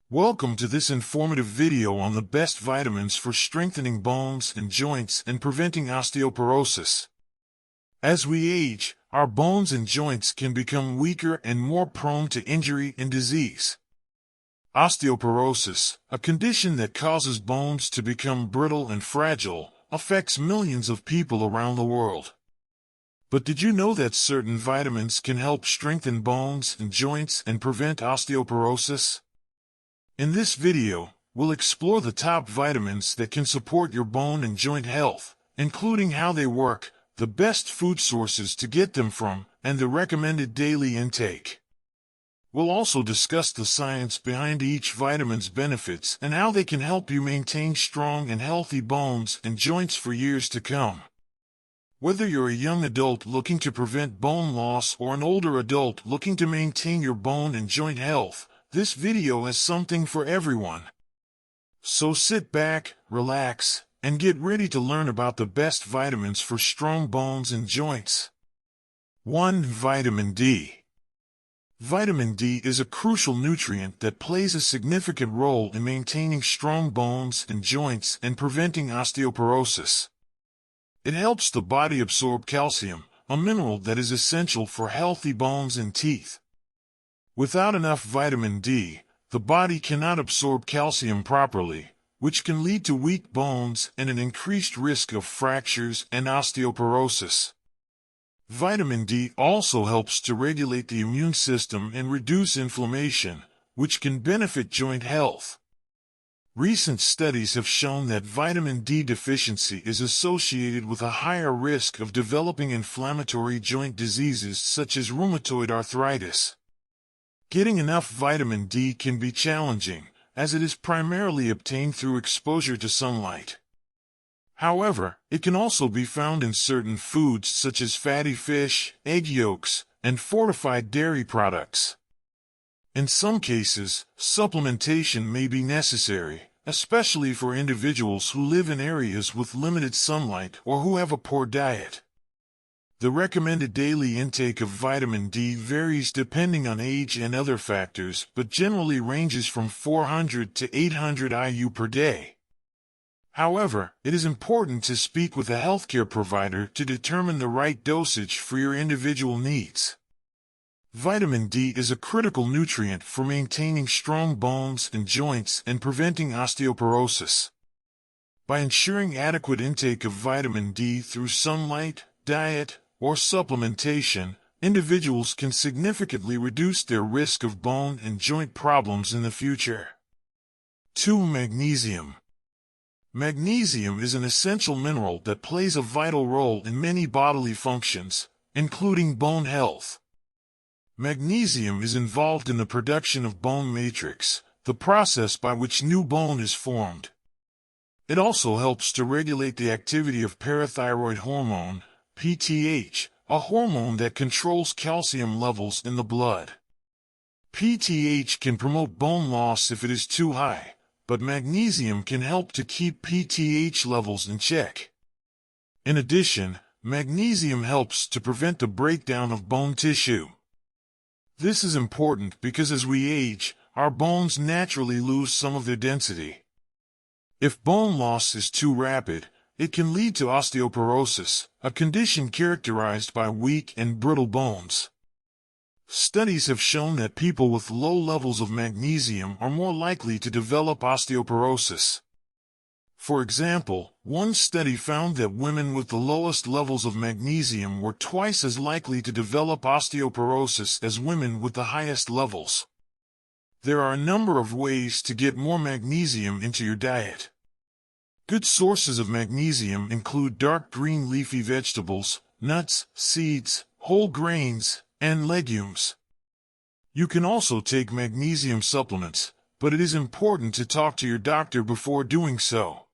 Welcome to this informative video on the best vitamins for strengthening bones and joints and preventing osteoporosis. As we age, our bones and joints can become weaker and more prone to injury and disease. Osteoporosis, a condition that causes bones to become brittle and fragile, affects millions of people around the world. But did you know that certain vitamins can help strengthen bones and joints and prevent osteoporosis? In this video, we'll explore the top vitamins that can support your bone and joint health, including how they work, the best food sources to get them from, and the recommended daily intake. We'll also discuss the science behind each vitamin's benefits and how they can help you maintain strong and healthy bones and joints for years to come. Whether you're a young adult looking to prevent bone loss or an older adult looking to maintain your bone and joint health, this video has something for everyone. So sit back, relax, and get ready to learn about the best vitamins for strong bones and joints. 1. Vitamin D. Vitamin D is a crucial nutrient that plays a significant role in maintaining strong bones and joints and preventing osteoporosis. It helps the body absorb calcium, a mineral that is essential for healthy bones and teeth. Without enough vitamin D, the body cannot absorb calcium properly, which can lead to weak bones and an increased risk of fractures and osteoporosis. Vitamin D also helps to regulate the immune system and reduce inflammation, which can benefit joint health. Recent studies have shown that vitamin D deficiency is associated with a higher risk of developing inflammatory joint diseases such as rheumatoid arthritis. Getting enough vitamin D can be challenging, as it is primarily obtained through exposure to sunlight. However, it can also be found in certain foods such as fatty fish, egg yolks, and fortified dairy products. In some cases, supplementation may be necessary, especially for individuals who live in areas with limited sunlight or who have a poor diet. The recommended daily intake of vitamin D varies depending on age and other factors, but generally ranges from 400 to 800 IU per day. However, it is important to speak with a healthcare provider to determine the right dosage for your individual needs. Vitamin D is a critical nutrient for maintaining strong bones and joints and preventing osteoporosis. By ensuring adequate intake of vitamin D through sunlight, diet, or supplementation, individuals can significantly reduce their risk of bone and joint problems in the future. 2. Magnesium. Magnesium is an essential mineral that plays a vital role in many bodily functions, including bone health. Magnesium is involved in the production of bone matrix, the process by which new bone is formed. It also helps to regulate the activity of parathyroid hormone, PTH, a hormone that controls calcium levels in the blood. PTH can promote bone loss if it is too high, but magnesium can help to keep PTH levels in check. In addition, magnesium helps to prevent the breakdown of bone tissue. This is important because as we age, our bones naturally lose some of their density. If bone loss is too rapid, it can lead to osteoporosis, a condition characterized by weak and brittle bones. Studies have shown that people with low levels of magnesium are more likely to develop osteoporosis. For example, one study found that women with the lowest levels of magnesium were twice as likely to develop osteoporosis as women with the highest levels. There are a number of ways to get more magnesium into your diet. Good sources of magnesium include dark green leafy vegetables, nuts, seeds, whole grains, and legumes. You can also take magnesium supplements, but it is important to talk to your doctor before doing so.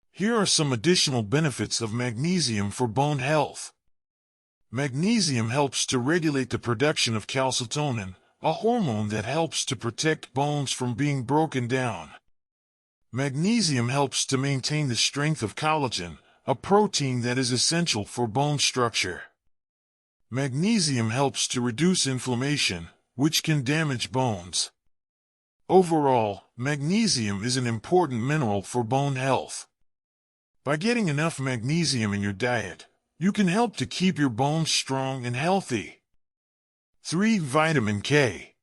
Here are some additional benefits of magnesium for bone health. Magnesium helps to regulate the production of calcitonin, a hormone that helps to protect bones from being broken down. Magnesium helps to maintain the strength of collagen, a protein that is essential for bone structure. Magnesium helps to reduce inflammation, which can damage bones. Overall, magnesium is an important mineral for bone health. By getting enough magnesium in your diet, you can help to keep your bones strong and healthy. 3. Vitamin K.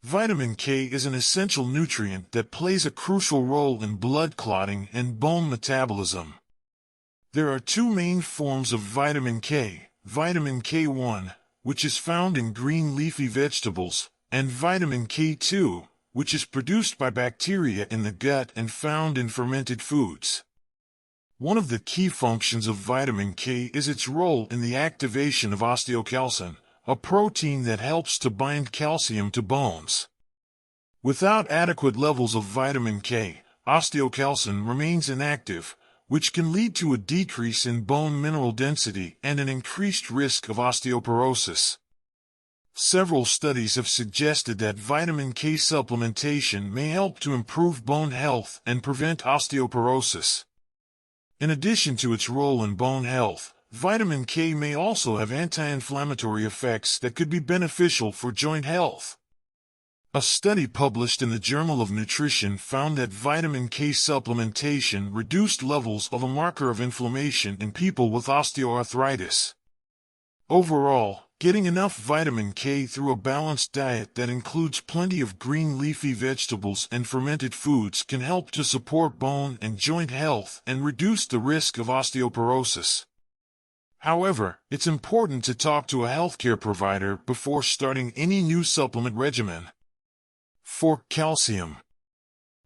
Vitamin K is an essential nutrient that plays a crucial role in blood clotting and bone metabolism. There are two main forms of vitamin K, vitamin K1, which is found in green leafy vegetables, and vitamin K2, which is produced by bacteria in the gut and found in fermented foods. One of the key functions of vitamin K is its role in the activation of osteocalcin, a protein that helps to bind calcium to bones. Without adequate levels of vitamin K, osteocalcin remains inactive, which can lead to a decrease in bone mineral density and an increased risk of osteoporosis. Several studies have suggested that vitamin K supplementation may help to improve bone health and prevent osteoporosis. In addition to its role in bone health, vitamin K may also have anti-inflammatory effects that could be beneficial for joint health. A study published in the Journal of Nutrition found that vitamin K supplementation reduced levels of a marker of inflammation in people with osteoarthritis. Overall, getting enough vitamin K through a balanced diet that includes plenty of green leafy vegetables and fermented foods can help to support bone and joint health and reduce the risk of osteoporosis. However, it's important to talk to a healthcare provider before starting any new supplement regimen. 4. Calcium.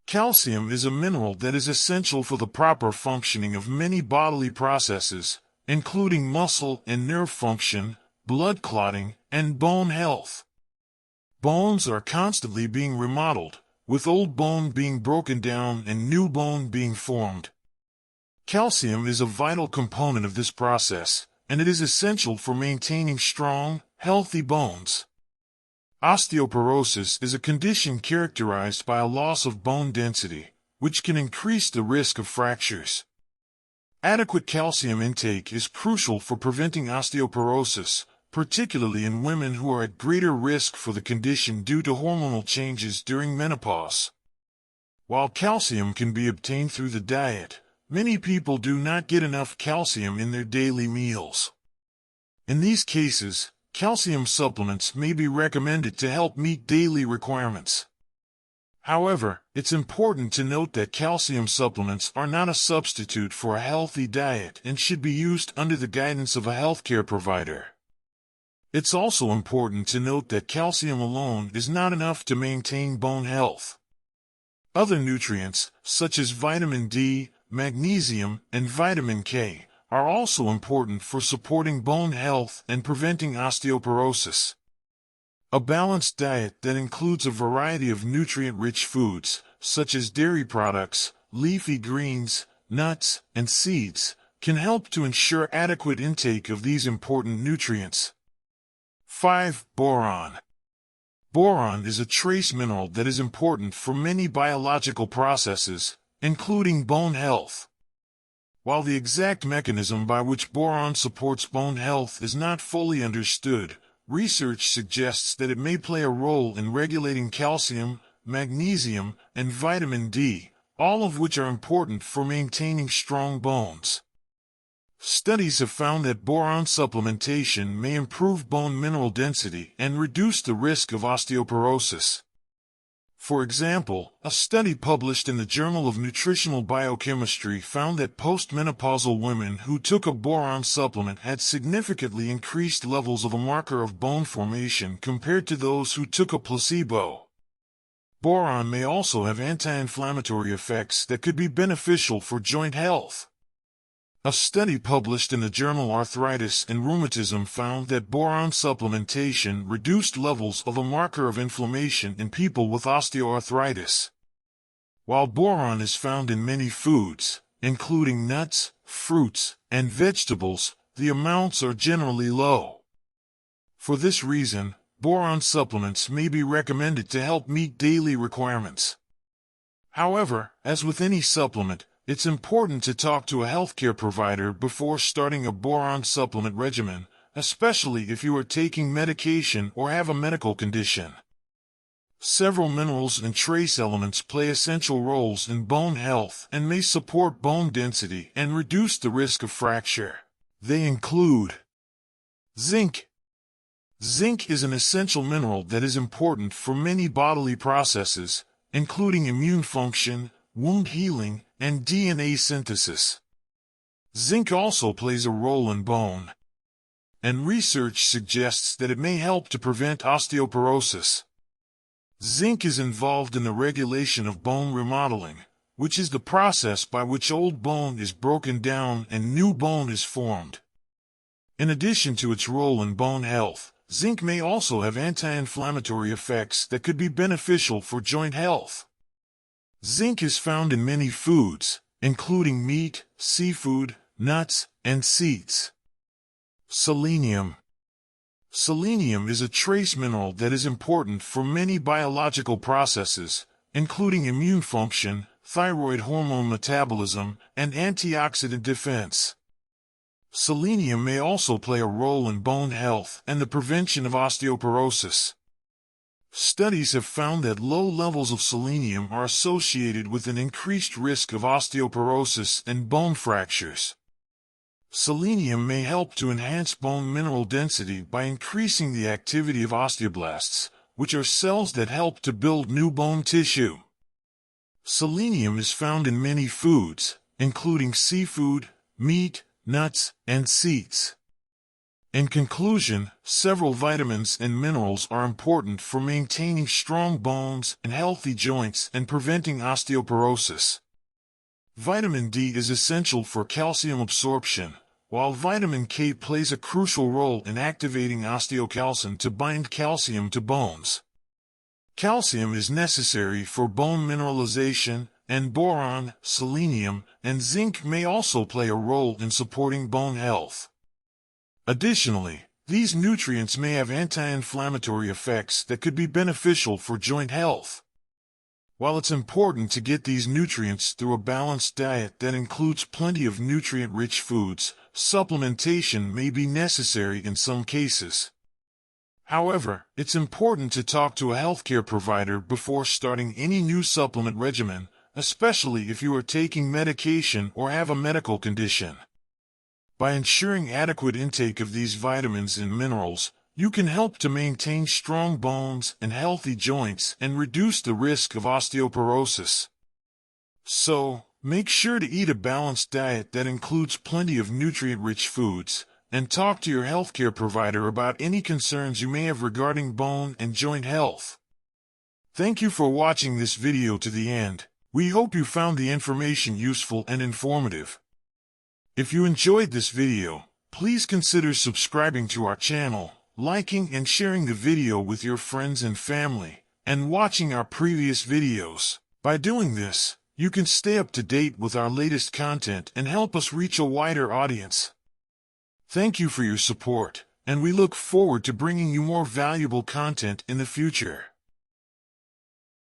Calcium is a mineral that is essential for the proper functioning of many bodily processes, including muscle and nerve function, blood clotting, and bone health. Bones are constantly being remodeled, with old bone being broken down and new bone being formed. Calcium is a vital component of this process, and it is essential for maintaining strong, healthy bones. Osteoporosis is a condition characterized by a loss of bone density, which can increase the risk of fractures. Adequate calcium intake is crucial for preventing osteoporosis, particularly in women who are at greater risk for the condition due to hormonal changes during menopause. While calcium can be obtained through the diet, many people do not get enough calcium in their daily meals. In these cases, calcium supplements may be recommended to help meet daily requirements. However, it's important to note that calcium supplements are not a substitute for a healthy diet and should be used under the guidance of a healthcare provider. It's also important to note that calcium alone is not enough to maintain bone health. Other nutrients, such as vitamin D, magnesium, and vitamin K, are also important for supporting bone health and preventing osteoporosis. A balanced diet that includes a variety of nutrient-rich foods, such as dairy products, leafy greens, nuts, and seeds, can help to ensure adequate intake of these important nutrients. 5. Boron. Boron is a trace mineral that is important for many biological processes, including bone health. While the exact mechanism by which boron supports bone health is not fully understood, research suggests that it may play a role in regulating calcium, magnesium, and vitamin D, all of which are important for maintaining strong bones. Studies have found that boron supplementation may improve bone mineral density and reduce the risk of osteoporosis. For example, a study published in the Journal of Nutritional Biochemistry found that postmenopausal women who took a boron supplement had significantly increased levels of a marker of bone formation compared to those who took a placebo. Boron may also have anti-inflammatory effects that could be beneficial for joint health. A study published in the journal Arthritis and Rheumatism found that boron supplementation reduced levels of a marker of inflammation in people with osteoarthritis. While boron is found in many foods, including nuts, fruits, and vegetables, the amounts are generally low. For this reason, boron supplements may be recommended to help meet daily requirements. However, as with any supplement, it's important to talk to a healthcare provider before starting a boron supplement regimen, especially if you are taking medication or have a medical condition. Several minerals and trace elements play essential roles in bone health and may support bone density and reduce the risk of fracture. They include zinc. Zinc is an essential mineral that is important for many bodily processes, including immune function, wound healing, and DNA synthesis. Zinc also plays a role in bone, and research suggests that it may help to prevent osteoporosis. Zinc is involved in the regulation of bone remodeling, which is the process by which old bone is broken down and new bone is formed. In addition to its role in bone health, zinc may also have anti-inflammatory effects that could be beneficial for joint health. Zinc is found in many foods, including meat, seafood, nuts, and seeds. Selenium. Selenium is a trace mineral that is important for many biological processes, including immune function, thyroid hormone metabolism, and antioxidant defense. Selenium may also play a role in bone health and the prevention of osteoporosis. Studies have found that low levels of selenium are associated with an increased risk of osteoporosis and bone fractures. Selenium may help to enhance bone mineral density by increasing the activity of osteoblasts, which are cells that help to build new bone tissue. Selenium is found in many foods, including seafood, meat, nuts, and seeds. In conclusion, several vitamins and minerals are important for maintaining strong bones and healthy joints and preventing osteoporosis. Vitamin D is essential for calcium absorption, while vitamin K plays a crucial role in activating osteocalcin to bind calcium to bones. Calcium is necessary for bone mineralization, and boron, selenium, and zinc may also play a role in supporting bone health. Additionally, these nutrients may have anti-inflammatory effects that could be beneficial for joint health. While it's important to get these nutrients through a balanced diet that includes plenty of nutrient-rich foods, supplementation may be necessary in some cases. However, it's important to talk to a healthcare provider before starting any new supplement regimen, especially if you are taking medication or have a medical condition. By ensuring adequate intake of these vitamins and minerals, you can help to maintain strong bones and healthy joints and reduce the risk of osteoporosis. So, make sure to eat a balanced diet that includes plenty of nutrient-rich foods, and talk to your healthcare provider about any concerns you may have regarding bone and joint health. Thank you for watching this video to the end. We hope you found the information useful and informative. If you enjoyed this video, please consider subscribing to our channel, liking and sharing the video with your friends and family, and watching our previous videos. By doing this, you can stay up to date with our latest content and help us reach a wider audience. Thank you for your support, and we look forward to bringing you more valuable content in the future.